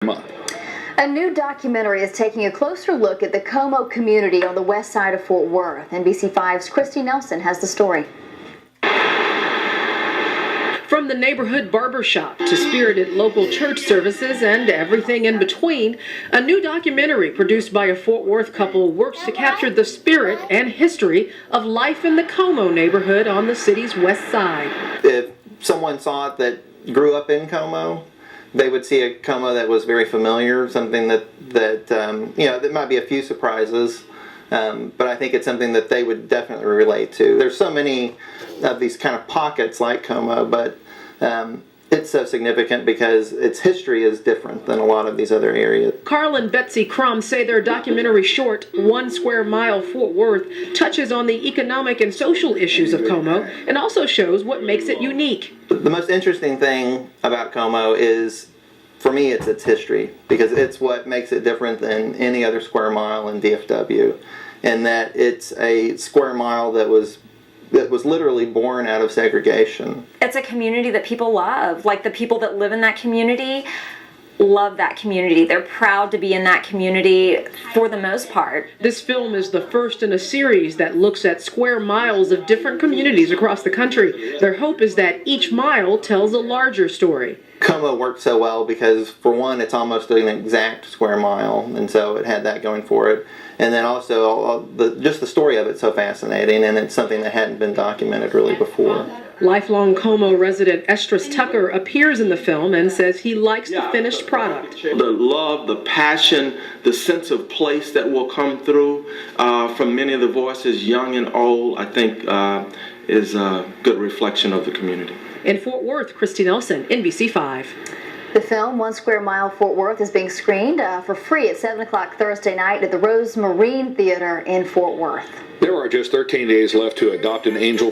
month. A new documentary is taking a closer look at the Como community on the west side of Fort Worth. NBC5's Christy Nelson has the story. From the neighborhood barbershop to spirited local church services and everything in between, a new documentary produced by a Fort Worth couple works to capture the spirit and history of life in the Como neighborhood on the city's west side. If someone saw it that grew up in Como, they would see a Como that was very familiar, something that there might be a few surprises, but I think it's something that they would definitely relate to. There's so many of these kind of pockets like Como, but it's so significant because its history is different than a lot of these other areas. Carl and Betsy Crum say their documentary short, 1 Square Mile Fort Worth, touches on the economic and social issues of Como and also shows what makes it unique. The most interesting thing about Como is, for me, it's its history, because it's what makes it different than any other square mile in DFW, and that it's a square mile that was literally born out of segregation. It's a community that people love. Like, the people that live in that community love that community. They're proud to be in that community for the most part. This film is the first in a series that looks at square miles of different communities across the country. Their hope is that each mile tells a larger story. Como worked so well because, for one, it's almost an exact square mile, and so it had that going for it. And then also, just the story of it's so fascinating, and it's something that hadn't been documented really before. Lifelong Como resident Estrus Tucker appears in the film and says he likes the finished product. The love, the passion, the sense of place that will come through from many of the voices, young and old, I think is a good reflection of the community. In Fort Worth, Christy Nelson, NBC5. The film, 1 Square Mile Fort Worth, is being screened for free at 7 o'clock Thursday night at the Rose Marine Theater in Fort Worth. There are just 13 days left to adopt an angel